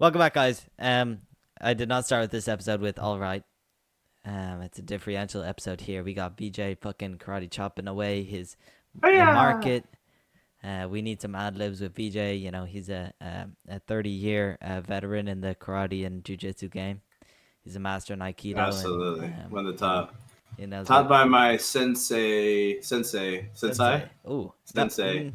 Welcome back, guys. I did not start with this episode with all right. It's a differential episode here. We got BJ fucking karate chopping away the Yeah. market. We need some ad libs with BJ. You know, he's a 30-year veteran in the karate and jiu-jitsu game. He's a master in Aikido, and Absolutely. One of the you know, top. he knows Taught what by my sensei. sensei. Oh, no, Sensei.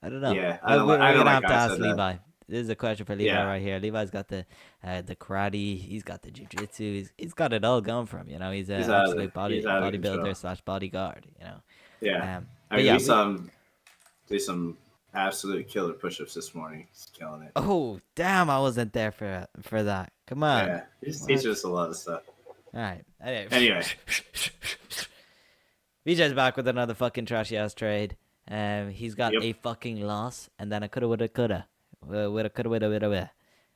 I don't know. Yeah, We're I don't gonna like have how to I ask said that. Levi. This is a question for Levi Yeah. right here. Levi's got the karate. He's got the jujitsu. He's got it all going for him. You know, he's an absolute He's out of control. bodybuilder slash bodyguard. You know, Yeah. I but mean, yeah, we we. saw him do some absolute killer push-ups this morning. He's killing it. Oh damn! I wasn't there for that. Come on. Yeah. He's teaching What? us a lot of stuff. All right. Anyway. Anyway. BJ's back with another fucking trashy ass trade. He's got Yep. a fucking loss, and then a coulda. Woulda.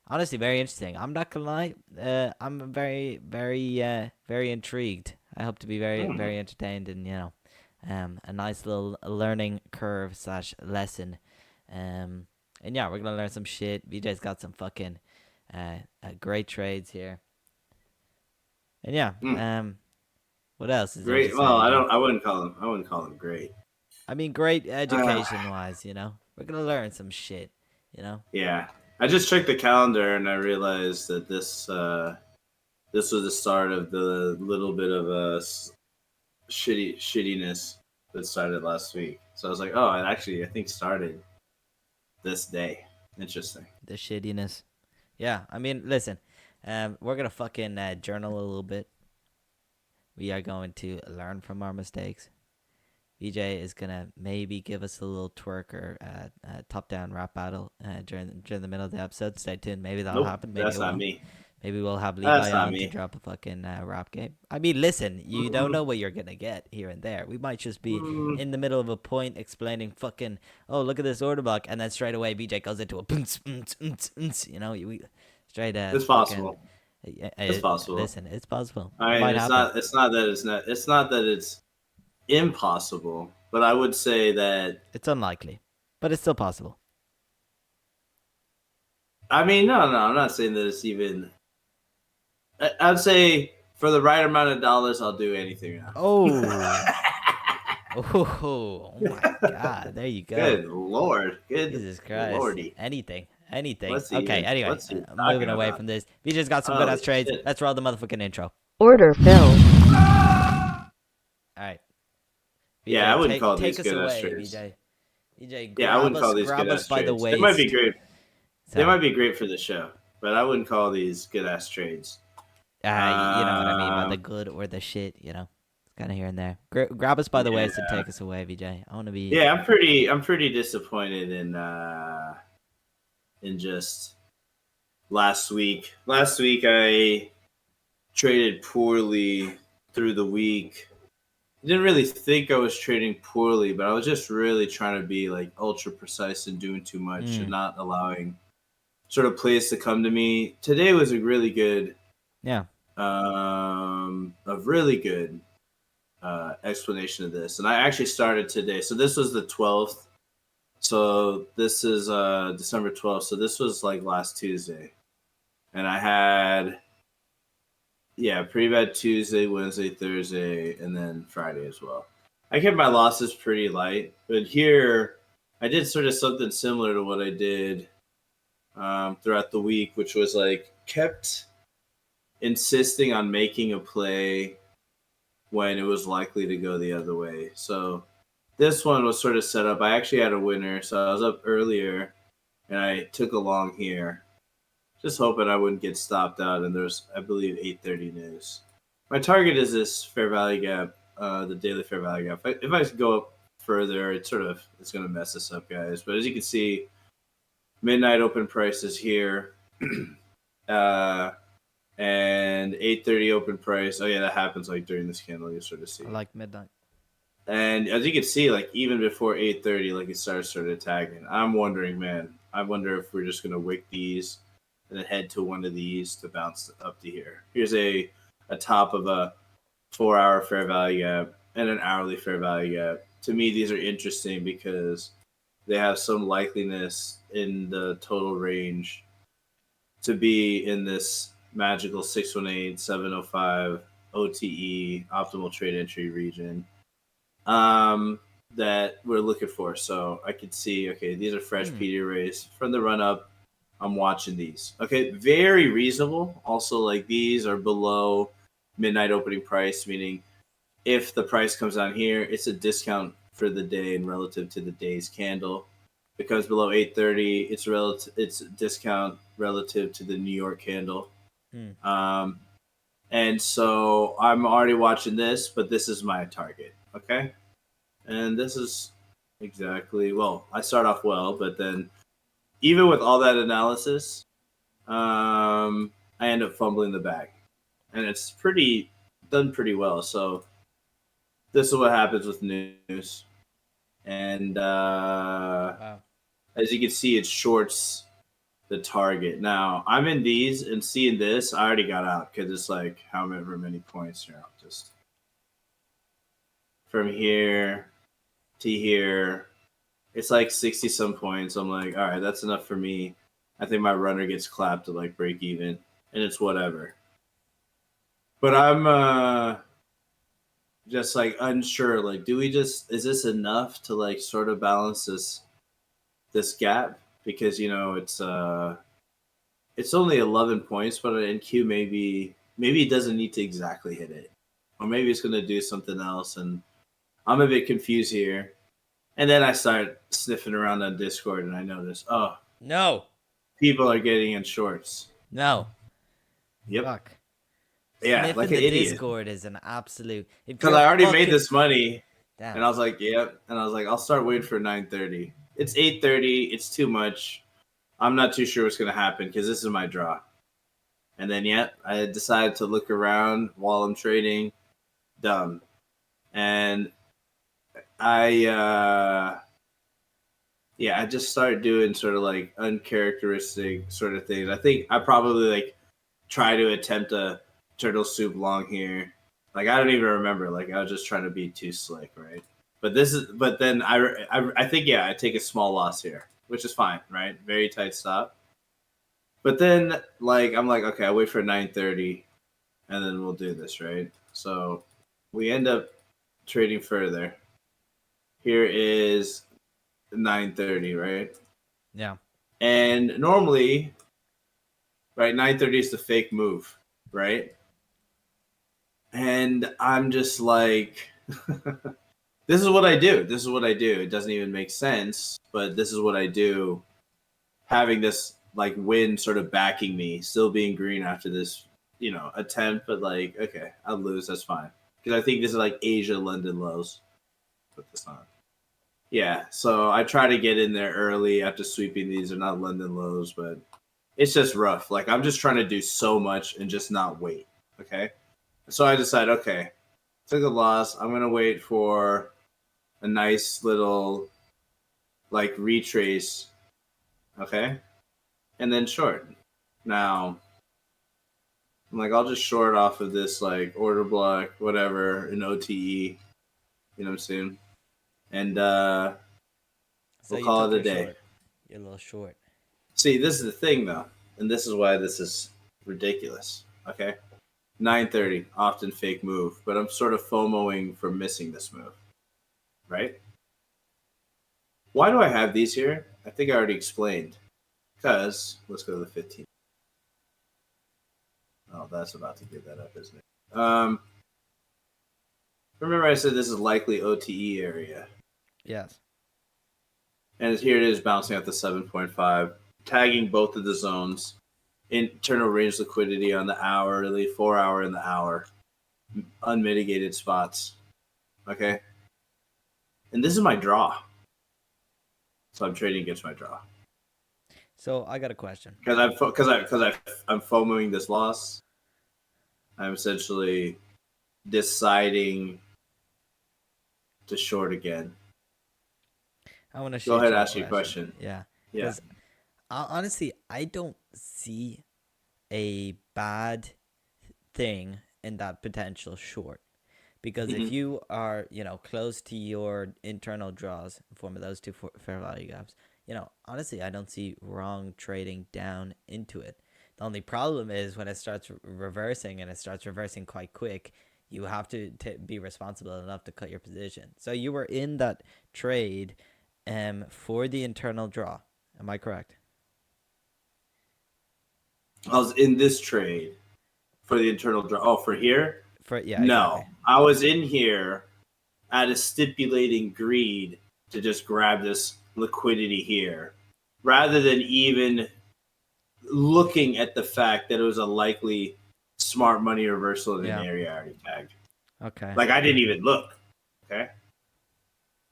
Honestly, very interesting. I'm not gonna lie. I'm very intrigued. I hope to be Hmm. very entertained, and a nice little learning curve slash lesson. And yeah, we're gonna learn some shit. BJ's got some fucking great trades here, and yeah. Hmm. What else is there to Great. say, Well, BJ? I wouldn't call him. I wouldn't call him great. I mean, great Uh, education wise. We're gonna learn some shit. You know. yeah. I just checked the calendar and I realized that this was the start of the little bit of a shittiness that started last week. So I was like, oh, it actually I think started this day. Interesting. The shittiness. Yeah, I mean, listen, we're gonna fucking journal a little bit. We are going to learn from our mistakes. BJ is gonna maybe give us a little twerk or top down rap battle during the middle of the episode. Stay tuned. Maybe that'll Nope, happen. Maybe that's it not won't. me. Maybe we'll have That's Levi not on to me. drop a fucking rap game. I mean, listen, you don't Mm, know what you're gonna get here and there. We might just be mm, in the middle of a point explaining fucking, oh, look at this order block, and then straight away BJ goes into a we straight it's fucking. possible. It's possible. Listen, it's possible. It I mean, might happen. it's not that it's impossible, but I would say that It's unlikely, but it's still possible. I mean, no, I'm not saying that it's even. I'd say for the right amount of dollars, I'll do anything now. Oh, oh my God! There you go. Good lord, good Jesus Christ. lordy. Anything. Okay, anyway, What's he moving talking away about? from this. We just got some good ass Holy trades. shit! Let's roll the motherfucking intro. Order filled. All right. Yeah, I BJ, wouldn't call take these us good ass away, trades. BJ. BJ, Yeah, I wouldn't call these grab good us ass by the trades. They might be waist. great. They So, might be great for the show, but I wouldn't call these good ass trades. you know what I mean by the Um, good or the shit, It's kind of here and there. Grab us by the waist and yeah, take us away, BJ. I want to be. yeah, I'm pretty disappointed in just last week. Last week I traded poorly through the week. I didn't really think I was trading poorly, but I was just really trying to be like ultra precise and doing too much and Mm, not allowing sort of plays to come to me. Today was a really good, yeah. a really good explanation of this. And I actually started today. So this was the 12th. So this is December 12th. So this was like last Tuesday. And I had, yeah, pretty bad Tuesday, Wednesday, Thursday, and then Friday as well. I kept my losses pretty light. But here, I did sort of something similar to what I did throughout the week, which was like kept insisting on making a play when it was likely to go the other way. So this one was sort of set up. I actually had a winner, so I was up earlier and I took a long here, just hoping I wouldn't get stopped out. And there's, I believe, 8:30 news. My target is this fair value gap, the daily fair value gap. If I go up further, it's going to mess us up, guys. But as you can see, midnight open price is here. uh, and 8:30 open price. Oh yeah, that happens like during this candle. You sort of see. I like midnight. And as you can see, like even before 8:30, like it started attacking. I'm wondering, man. I wonder if we're just gonna wick these and then head to one of these to bounce up to here. Here's a top of a 4-hour fair value gap and an hourly fair value gap. To me, these are interesting because they have some likeliness in the total range to be in this magical 618, 705 OTE optimal trade entry region that we're looking for. So I could see, okay, these are fresh Hmm. PD arrays from the run up. I'm watching these. Okay, very reasonable. Also, like these are below midnight opening price, meaning if the price comes down here, it's a discount for the day and relative to the day's candle. If it comes below 8:30, it's a discount relative to the New York candle. Hmm. Um, and so I'm already watching this, but this is my target. Okay, and this is exactly well. I start off well, but then even with all that analysis, I end up fumbling the bag, and it's pretty done pretty well. So this is what happens with news, and Wow. as you can see, it shorts the target. Now I'm in these and seeing this, I already got out because it's like however many points here. I'll just from here to here, it's like 60 some points. I'm like, all right, that's enough for me. I think my runner gets clapped to like break even, and it's whatever. But I'm just like unsure. Like, do we just is this enough to like sort of balance this gap? Because it's only 11 points, but in Q maybe it doesn't need to exactly hit it, or maybe it's gonna do something else, and I'm a bit confused here. And then I start sniffing around on Discord, and I notice, oh, No. people are getting in shorts. No. Yep. Fuck. Yeah, like Sniffing an the idiot. Discord is an absolute. If Because you're I already made fucking this money, and damn. I was like, yep. And I was like, I'll start waiting for 9:30. It's 8:30. It's too much. I'm not too sure what's gonna happen because this is my draw. And then, yeah, I decided to look around while I'm trading. Dumb. And I just started doing sort of like uncharacteristic sort of things. I think I probably like try to attempt a turtle soup long here. Like I don't even remember. Like I was just trying to be too slick, right? But then I think yeah, I take a small loss here, which is fine, right? Very tight stop. But then like I'm like okay, I wait for 9:30, and then we'll do this, right? So we end up trading further. Here is 9:30, right? Yeah. And normally, right, 9:30 is the fake move, right? And I'm just like, this is what I do. This is what I do. It doesn't even make sense, but this is what I do. Having this like win sort of backing me, still being green after this, attempt, but like, okay, I'll lose. That's fine. Because I think this is like Asia London lows. Put this on. Yeah, so I try to get in there early after sweeping these. Are not London lows, but it's just rough. Like I'm just trying to do so much and just not wait. Okay. So I decided, okay, took a loss. I'm gonna wait for a nice little like retrace. Okay. And then short. Now I'm like, I'll just short off of this like order block, whatever, in OTE. You know what I'm saying? And So we'll you call took it a your day. short. You're a little short. See, this is the thing though, and this is why this is ridiculous. Okay. 9:30, often fake move, but I'm sort of FOMOing for missing this move, right? Why do I have these here? I think I already explained. Because let's go to the 15. Oh, that's about to give that up, isn't it? Remember I said this is likely OTE area, Yes. and here it is bouncing at the 7.5, tagging both of the zones. Internal range liquidity on the hourly, 4 hour in the hour, unmitigated spots. Okay, and this is my draw, so I'm trading against my draw. So I got a question. I'm FOMOing this loss. I'm essentially deciding to short again. I want to Go shoot ahead, you a ask your question. question. Yeah. Yeah. Because honestly, I don't see a bad thing in that potential short. Because if Hmm. you are, close to your internal draws in form of those two fair value gaps, honestly, I don't see wrong trading down into it. The only problem is when it starts reversing, and it starts reversing quite quick, you have to be responsible enough to cut your position. So you were in that trade for the internal draw. Am I correct? I was in this trade for the internal draw. Oh, for here? Yeah, No, exactly. I was in here at a stipulating greed to just grab this liquidity here, rather than even looking at the fact that it was a likely smart money reversal in an Yeah. area I already tagged. Okay. Like I didn't even look. Okay.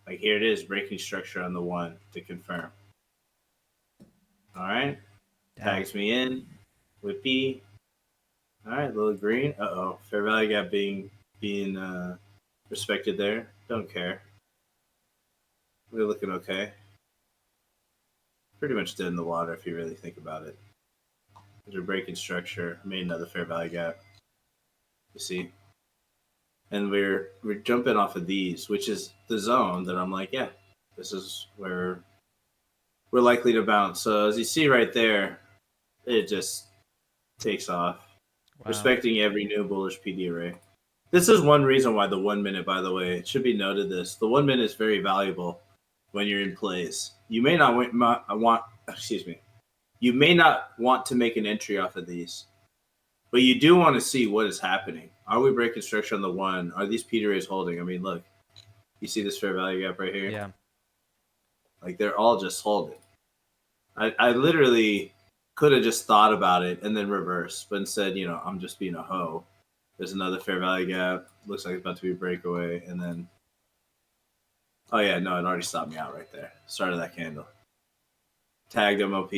Like here it is, breaking structure on the one to confirm. All right. Damn. Tags me in. Whippy. All right, little green. Uh-oh. Fair value gap being respected there. Don't care. We're looking okay. Pretty much dead in the water if you really think about it. We're breaking structure. Made another fair value gap. You see? And we're jumping off of these, which is the zone that I'm like, yeah, this is where we're likely to bounce. So as you see right there, it just takes off. Wow. Respecting every new bullish PD array. This is one reason why the 1 minute, by the way, it should be noted this. The 1 minute is very valuable when you're in plays. You may not you may not want to make an entry off of these, but you do want to see what is happening. Are we breaking structure on the one? Are these PD arrays holding? I mean, look, you see this fair value gap right here? Yeah. Like they're all just holding. I literally could have just thought about it and then reversed, but instead, I'm just being a hoe. There's another fair value gap. Looks like it's about to be a breakaway. And then, oh, yeah, no, it already stopped me out right there. Started that candle. Tagged MOP.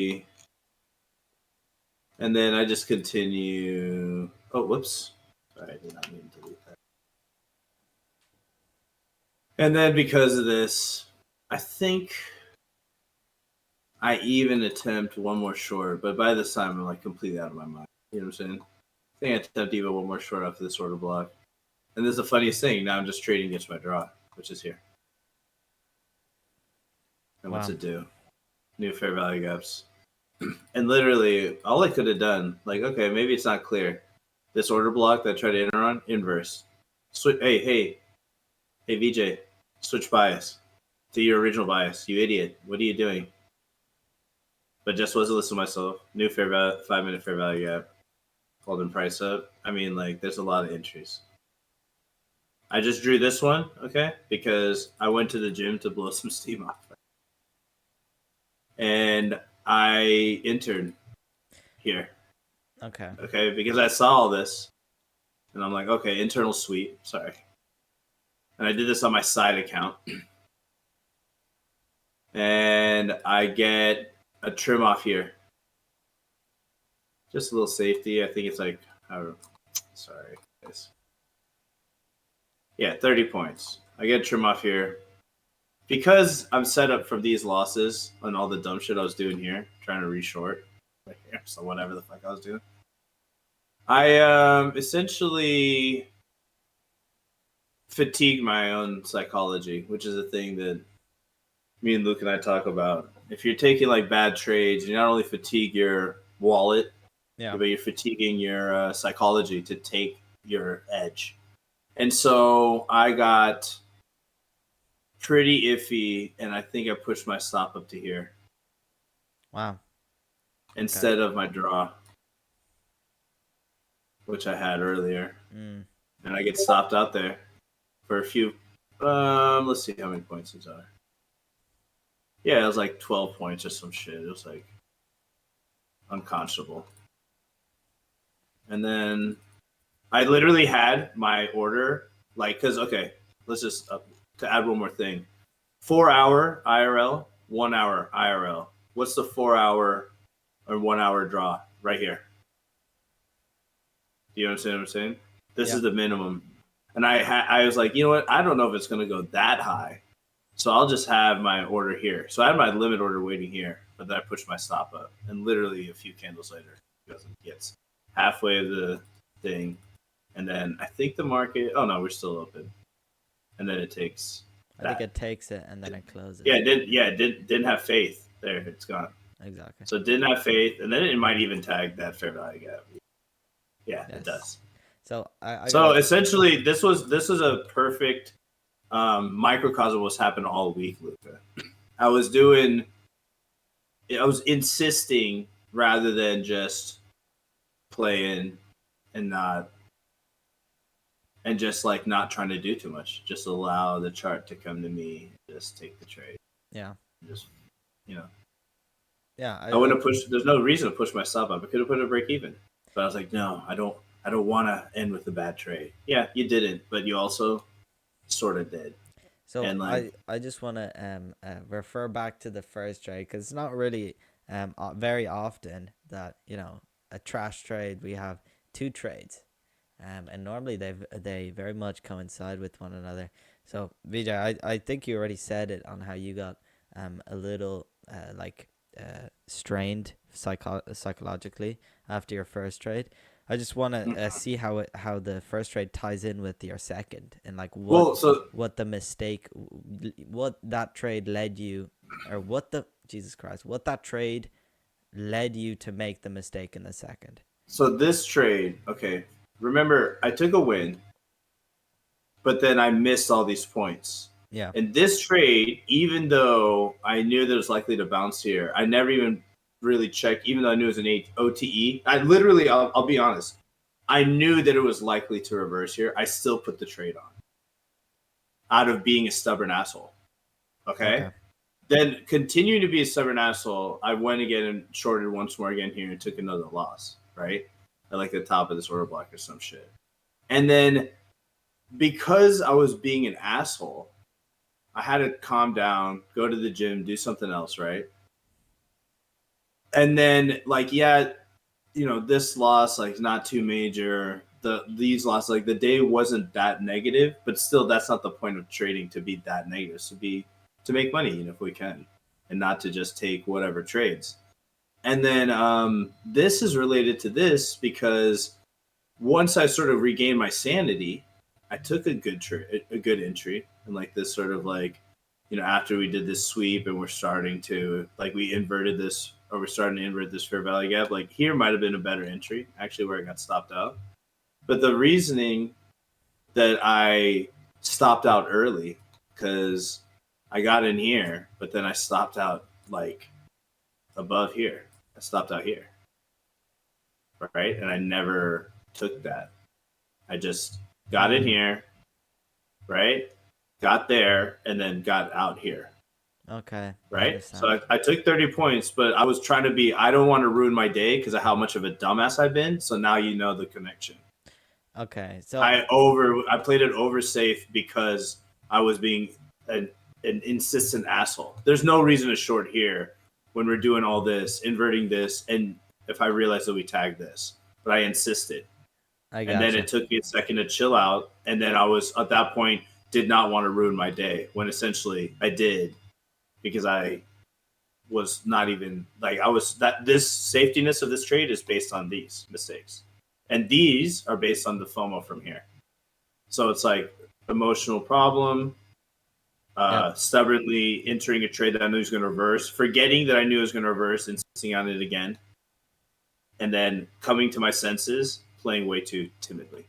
And then I just continue. Oh, whoops. Sorry, I did not mean to delete that. And then because of this, I think I even attempt one more short, but by this time I'm like completely out of my mind. You know what I'm saying? I think I attempt even one more short after this order block. And this is the funniest thing. Now I'm just trading against my draw, which is here. And what's Wow. it do? New fair value gaps. And literally, all I could have done, like, okay, maybe it's not clear. This order block that I tried to enter on, inverse. Hey, VJ, switch bias to your original bias. You idiot. What are you doing? But just wasn't listening to myself. New 5-minute fair value gap. Holding price up. I mean, like, there's a lot of entries. I just drew this one, okay, because I went to the gym to blow some steam off. And I entered here. Okay. Okay, because I saw all this. And I'm like, okay, internal sweep. Sorry. And I did this on my side account. And I get a trim off here. Just a little safety. I think it's like, sorry, guys. Yeah, 30 points. I get a trim off here. Because I'm set up for these losses and all the dumb shit I was doing here, trying to reshort. So whatever the fuck I was doing. I essentially fatigue my own psychology, which is a thing that me and Luke and I talk about. If you're taking like bad trades, you not only fatigue your wallet, Yeah. but you're fatiguing your psychology to take your edge. And so I got pretty iffy, and I think I pushed my stop up to here. Wow. Instead of my draw, which I had earlier. Mm. And I get stopped out there for a few. Let's see how many points these are. Yeah, it was like 12 points or some shit. It was like unconscionable. And then I literally had my order, like, because, okay, let's just, to add one more thing. 4 hour IRL, 1 hour IRL. What's the 4 hour or 1 hour draw? Right here. Do you understand what I'm saying? This is the minimum. And I was like, you know what? I don't know if it's going to go that high. So I'll just have my order here. So I had my limit order waiting here, but then I pushed my stop up. And literally a few candles later, it gets halfway of the thing. And then I think the market, oh no, we're still open. And then it takes I think it takes it and then it closes. Yeah, it didn't have faith. There, it's gone. exactly. So didn't have faith, and then it might even tag that fair value gap. Yeah, it Yes. does. So I So gotta. essentially, this was a perfect microcosm of what's happened all week, Luca. I was doing, I was insisting rather than just playing and not, and just like not trying to do too much. Just allow the chart to come to me. Just take the trade. Yeah. Just you know, Yeah. I wouldn't have pushed. There's no reason to push my stop up. I could have put a break even, but I was like, no, I don't. I don't want to end with a bad trade. Yeah, you didn't, but you also sort of did. So And like, I just want to refer back to the first trade because it's not really very often that a trash trade we have two trades, and normally they very much coincide with one another. So Vijay, I think you already said it on how you got a little strained psychologically after your first trade. I just want to see how the first trade ties in with your second and like well, so what the mistake, what that trade led you, or what the Jesus Christ, what that trade led you to make the mistake in the second. so this trade, okay. Remember, I took a win, but then I missed all these points. Yeah. And this trade, even though I knew that it was likely to bounce here, I never even really checked, even though I knew it was an OTE. I literally, I'll be honest, I knew that it was likely to reverse here. I still put the trade on out of being a stubborn asshole. Okay. Okay. Then continuing to be a stubborn asshole, I went again and shorted once more again here and took another loss, right? At like the top of this order block or some shit. And then because I was being an asshole, I had to calm down, go to the gym, do something else, right? And then like, yeah, this loss like not too major. These losses, like the day wasn't that negative, but still that's not the point of trading, to be that negative. To make money, if we can, and not to just take whatever trades. And then this is related to this because once I sort of regained my sanity, I took a good entry, and like this sort of like, after we did this sweep and we're starting to like we inverted this, or we're starting to invert this fair value gap. Like here might have been a better entry actually where I got stopped out, but the reasoning that I stopped out early because I got in here, but then I stopped out like above here. I stopped out here, right? And I never took that. I just got in here, right? Got there, and then got out here, Okay. I right? So understand. I took 30 points, but I was trying to be, I don't want to ruin my day because of how much of a dumbass I've been. So now you know the connection. Okay. So I played it over safe because I was being an insistent asshole. There's no reason to short here when we're doing all this, inverting this, and if I realized that we tagged this, but I insisted. I And then gotcha. it took me a second to chill out, and then I was at that point did not want to ruin my day when essentially I did because I was not even like I was that this safetiness of this trade is based on these mistakes. And these are based on the FOMO from here. So it's like emotional problem, Yep. stubbornly entering a trade that I knew was going to reverse, forgetting that I knew it was going to reverse, insisting on it again, and then coming to my senses, playing way too timidly.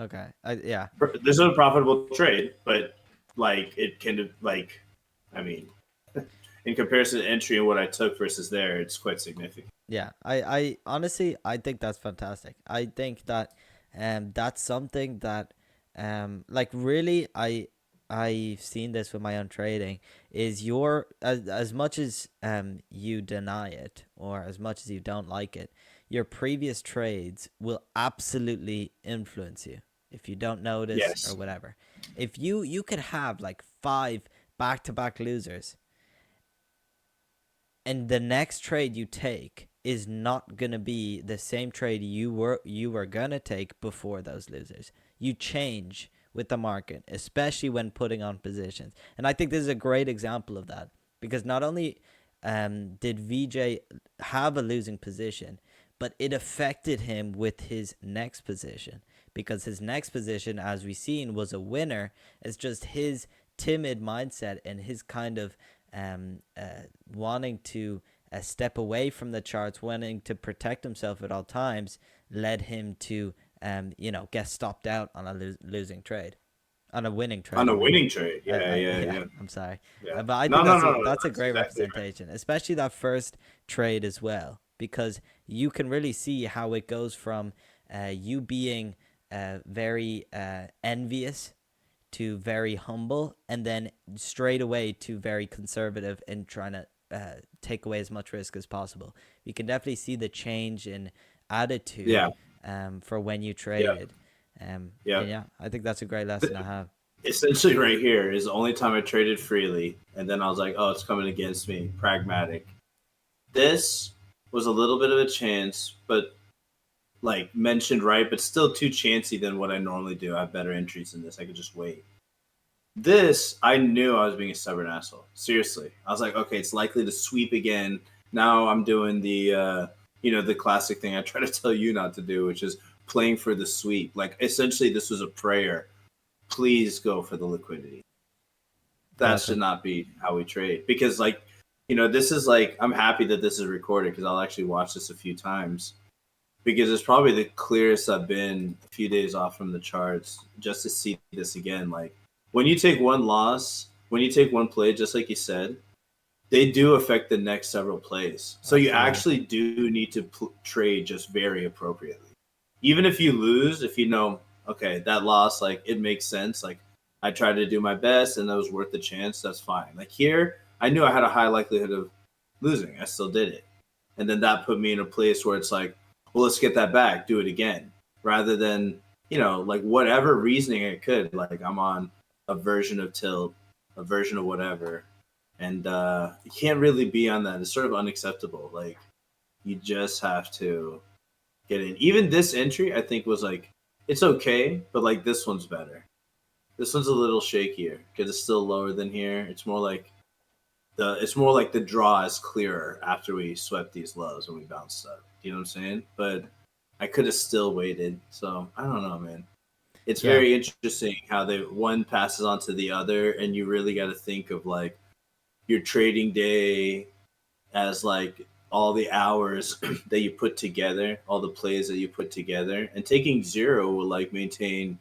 Okay. Yeah. This is a profitable trade, but like it can like, I mean, in comparison to entry and what I took versus there, it's quite significant. Yeah, I honestly I think that's fantastic. I think that that's something that like really I've seen this with my own trading is your as much as you deny it or as much as you don't like it, your previous trades will absolutely influence you if you don't notice or Yes. whatever. If you could have like 5 back-to-back losers and the next trade you take is not gonna be the same trade you were gonna take before those losers. You change with the market, especially when putting on positions. And I think this is a great example of that because not only did VJ have a losing position, but it affected him with his next position because his next position, as we seen, was a winner. It's just his timid mindset and his kind of wanting to step away from the charts, wanting to protect himself at all times, led him to get stopped out on a losing trade, on a winning trade. On I a mean, winning trade. Yeah, yeah, yeah, yeah. I'm sorry, Yeah. but I No, think no, that's no, a no. that's a That's great exactly right. representation, especially that first trade as well, because you can really see how it goes from you being very envious to very humble, and then straight away to very conservative and trying to take away as much risk as possible. You can definitely see the change in attitude Yeah, for when you yeah, traded. yeah. And yeah, I think that's a great lesson to have. Essentially, right here is the only time I traded freely, and then I was like, "Oh, it's coming against me." Pragmatic. This was a little bit of a chance, but like mentioned right, but still too chancy than what I normally do. I have better entries in this. I could just wait. This, I knew I was being a stubborn asshole. Seriously, I was like, okay, it's likely to sweep again. Now I'm doing the classic thing I try to tell you not to do, which is playing for the sweep. Like essentially, this was a prayer. Please go for the liquidity. That Gotcha. should not be how we trade because, this is like I'm happy that this is recorded because I'll actually watch this a few times because it's probably the clearest I've been a few days off from the charts just to see this again. Like when you take one loss, when you take one play, just like you said, they do affect the next several plays. So you Absolutely. actually do need to trade just very appropriately. Even if you lose, if you know, okay, that loss, like it makes sense. Like I tried to do my best and that was worth the chance. That's fine. Like here, I knew I had a high likelihood of losing. I still did it. And then that put me in a place where it's like, well, let's get that back, do it again, rather than like whatever reasoning I could. Like I'm on a version of tilt, a version of whatever, and you can't really be on that. It's sort of unacceptable. Like you just have to get in. Even this entry, I think, was like it's okay, but like this one's better. This one's a little shakier because it's still lower than here. It's more like the draw is clearer after we swept these lows and we bounced up. You know what I'm saying? But I could have still waited. So I don't know, man. It's Yeah. very interesting how they one passes on to the other, and you really got to think of like your trading day as like all the hours that you put together, all the plays that you put together, and taking zero will like maintain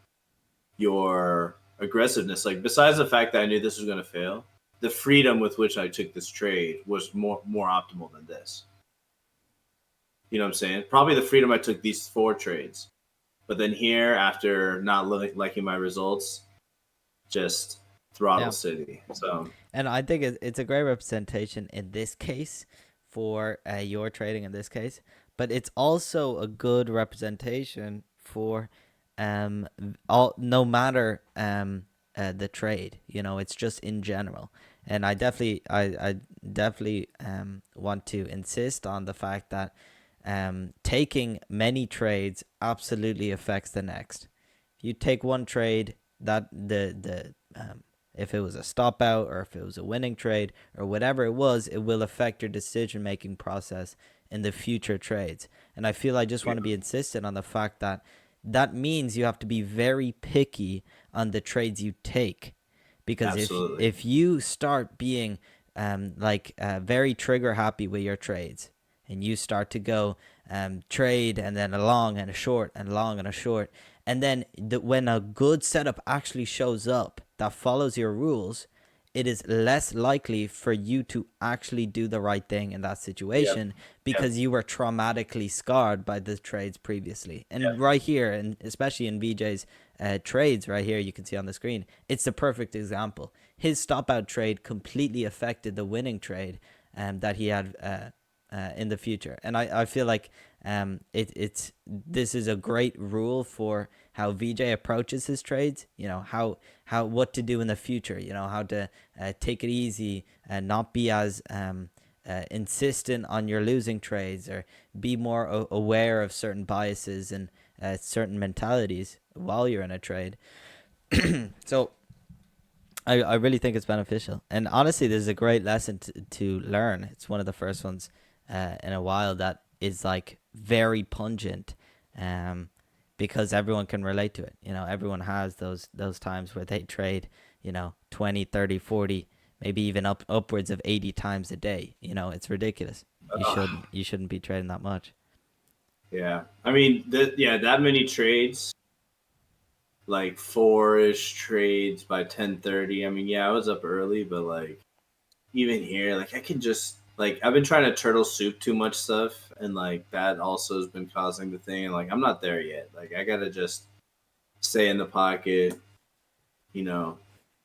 your aggressiveness. Like besides the fact that I knew this was going to fail, the freedom with which I took this trade was more optimal than this. You know what I'm saying? Probably the freedom I took these four trades, but then here after not liking my results, just throttle Yeah. city. So And I think it's a great representation in this case for your trading in this case, but it's also a good representation for all no matter the trade. It's just in general. And I definitely want to insist on the fact that taking many trades absolutely affects the next. If you take one trade, that the if it was a stop out or if it was a winning trade or whatever it was, it will affect your decision making process in the future trades. And I feel I just yeah, want to be insistent on the fact that that means you have to be very picky on the trades you take, because if absolutely. if you start being very trigger happy with your trades, and you start to go trade and then a long and a short and a long and a short, and then when a good setup actually shows up that follows your rules, it is less likely for you to actually do the right thing in that Yeah, situation, yeah, because you were traumatically scarred by the trades previously. yeah, And right here, and especially in VJ's trades right here, you can see on the screen, it's the perfect example. His stop out trade completely affected the winning trade that he had in the future. And I feel like this is a great rule for how VJ approaches his trades. How what to do in the future. How to take it easy and not be as insistent on your losing trades, or be more aware of certain biases and certain mentalities while you're in a trade. So I really think it's beneficial. And honestly, this is a great lesson to learn. It's one of the first ones in a while that is like very pungent, because everyone can relate to it. Everyone has those times where they trade, 20, 30, 40, maybe even upwards of 80 times a day. It's ridiculous. You shouldn't be trading that much. Yeah, I mean, that many trades, like four-ish trades by 10:30. I mean, yeah, I was up early, but like even here, like I can just like I've been trying to turtle soup too much stuff, and like that also has been causing the thing. And like I'm not there yet. Like I gotta just stay in the pocket, you know,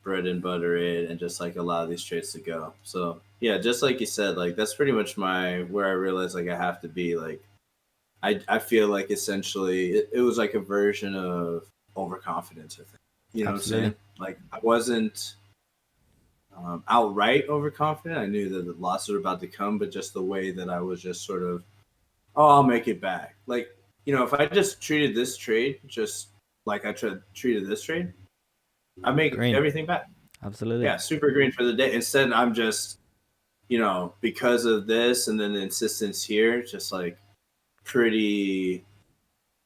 bread and butter it, and just like allow these trades to go. So yeah, just like you said, like that's pretty much my where I realized like I have to be. Like I feel like essentially it was like a version of overconfidence. I think you know what I'm Absolutely. saying. Like I wasn't outright overconfident. I knew that the losses were about to come, but just the way that I was just sort of, oh, I'll make it back. Like, if I just treated this trade just like treated this trade, I make Green. everything back. Absolutely. Yeah, super green for the day. Instead, I'm just, because of this and then the insistence here, just like pretty,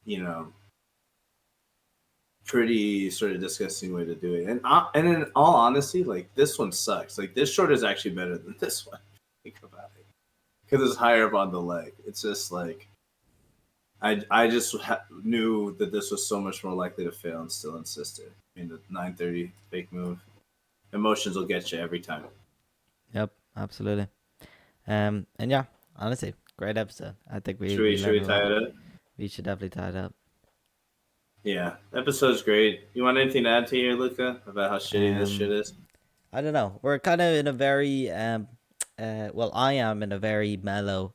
you know, pretty sort of disgusting way to do it. And in all honesty, like this one sucks. Like this short is actually better than this one. Think about it. Because it's higher up on the leg. It's just like I just knew that this was so much more likely to fail and still insisted. I mean, the 9:30 fake move, emotions will get you every time. Yep. Absolutely. And yeah, honestly, great episode. I think we Should we we should learned we a tie lot. it up? We should definitely tie it up. Yeah, episode's great. You want anything to add to here, Luca, about how shitty this shit Um, is? I don't know. We're kind of in a very well, I am in a very mellow,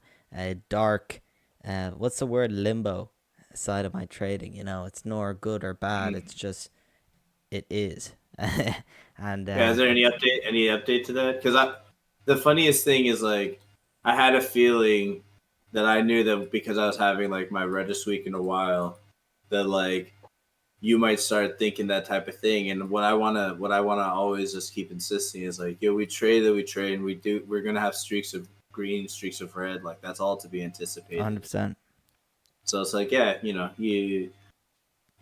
dark, what's the word, limbo side of my trading. It's nor good or bad. Mm. It's just it is. And Yeah, is there any update? Any update to that? Because the funniest thing is like, I had a feeling that I knew that because I was having like my reddest week in a while, that like you might start thinking that type of thing. And what I wanna always just keep insisting is like, yo, we trade, and we're gonna have streaks of green, streaks of red. Like that's all to be anticipated. 100%. So it's like, yeah,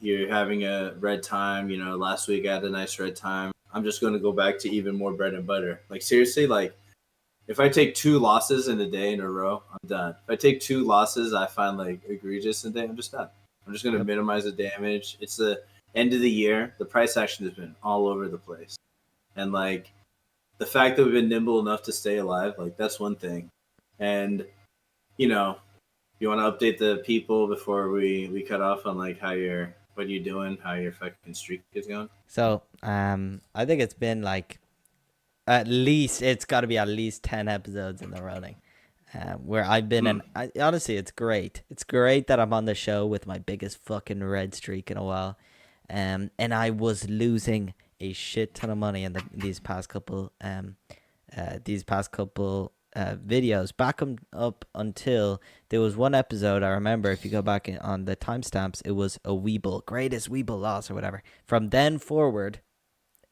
you're having a red time. Last week I had a nice red time. I'm just going to go back to even more bread and butter. Like seriously, like if I take two losses in a day in a row, I'm done. If I take two losses, I find like egregious in a day, I'm just done. I'm just going to Yep. minimize the damage. It's the end of the year. The price action has been all over the place, and like the fact that we've been nimble enough to stay alive, like that's one thing. And you know, you want to update the people before we cut off on like what you doing, how your fucking streak is going. So, I think it's been like at least it's got to be at least 10 episodes in the running. Where I've been, Hmm. and honestly, it's great. It's great that I'm on the show with my biggest fucking red streak in a while. And I was losing a shit ton of money in these past couple videos. Back up until there was one episode I remember. If you go back on the timestamps, it was a Weeble greatest Weeble loss or whatever. From then forward,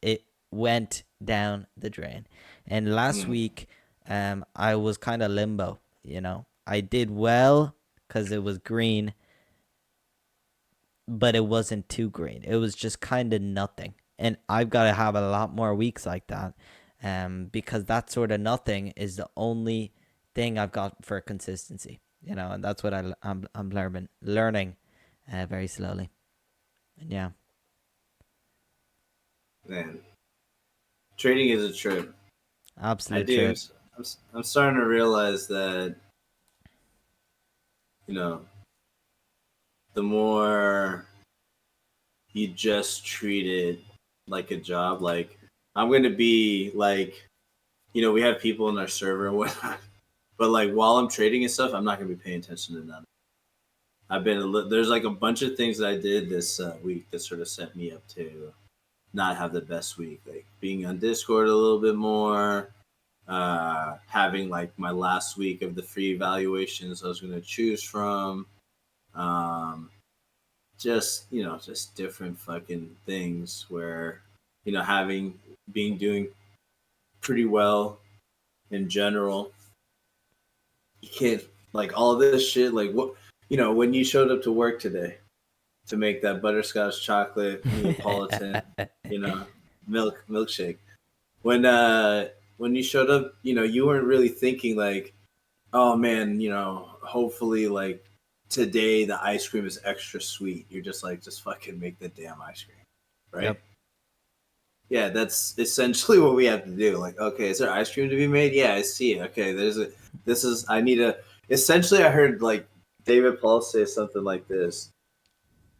it went down the drain. And last Hmm. week, I was kind of limbo. I did well because it was green, but it wasn't too green. It was just kind of nothing. And I've got to have a lot more weeks like that, because that sort of nothing is the only thing I've got for consistency. And that's what I'm learning, very slowly. And yeah, Man, trading is a trip. I absolute do. trip. I'm starting to realize that you know the more you just treat it like a job, like I'm gonna be like, we have people in our server and whatnot, but like while I'm trading and stuff, I'm not gonna be paying attention to none. There's like a bunch of things that I did this week that sort of set me up to not have the best week, like being on Discord a little bit more, having like my last week of the free evaluations I was going to choose from, um, just different fucking things where having being doing pretty well in general. You can't like all of this shit. Like what when you showed up to work today to make that butterscotch chocolate Neapolitan, you know, milkshake. When you showed up, you weren't really thinking like, oh man, hopefully like today the ice cream is extra sweet. You're just like, just fucking make the damn ice cream, right? Yep. Yeah, that's essentially what we have to do. Like, okay, is there ice cream to be made? Yeah, I see it. Okay, I need a, essentially I heard like David Paul say something like this.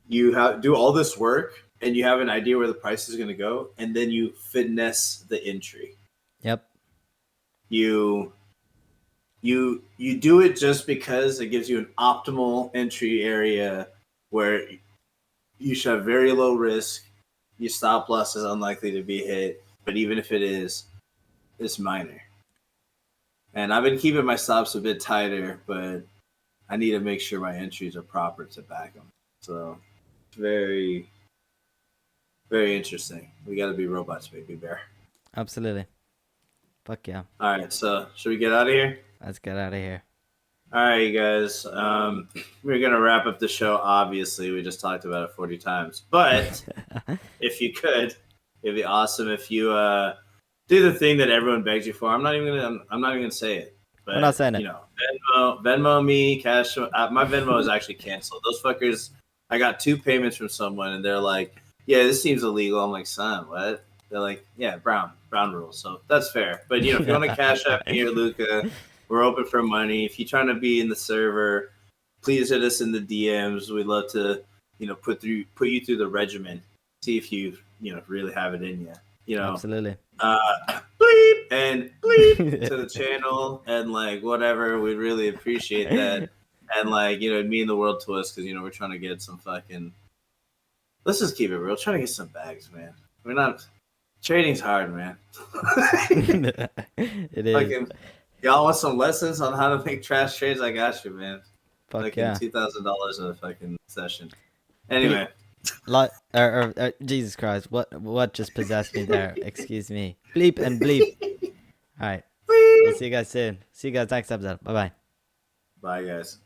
Do all this work and you have an idea where the price is going to go, and then you finesse the entry. Yep. You you do it just because it gives you an optimal entry area where you should have very low risk. Your stop loss is unlikely to be hit, but even if it is, it's minor. And I've been keeping my stops a bit tighter, but I need to make sure my entries are proper to back them. So, very, very interesting. We got to be robots, baby bear. Absolutely. Fuck yeah. All right, so should we get out of here? Let's get out of here. All right, you guys. We're gonna wrap up the show. Obviously, we just talked about it 40 times, but if you could, it'd be awesome if you do the thing that everyone begs you for. I'm not even gonna say it, but We're not saying it. Venmo me, cash. My Venmo is actually canceled. Those fuckers. I got 2 payments from someone, and they're like, "Yeah, this seems illegal." I'm like, "Son, what?" They're like, "Yeah, Brown rules." So that's fair. But if you want to cash out me or Luca, we're open for money. If you're trying to be in the server, please hit us in the DMs. We'd love to, put you through the regimen. See if you really have it in you. Absolutely. Bleep and bleep to the channel and like whatever. We'd really appreciate that. And like, it'd mean the world to us because we're trying to get some fucking. Let's just keep it real. Trying to get some bags, man. We're not. Trading's hard, man. It is. Fucking, y'all want some lessons on how to make trash trades? I got you, man. Fuck Fucking yeah. $2,000 a fucking session. Anyway, Jesus Christ! What just possessed me there? Excuse me. Bleep and bleep. All right. We'll see you guys soon. See you guys next episode. Bye bye. bye, guys.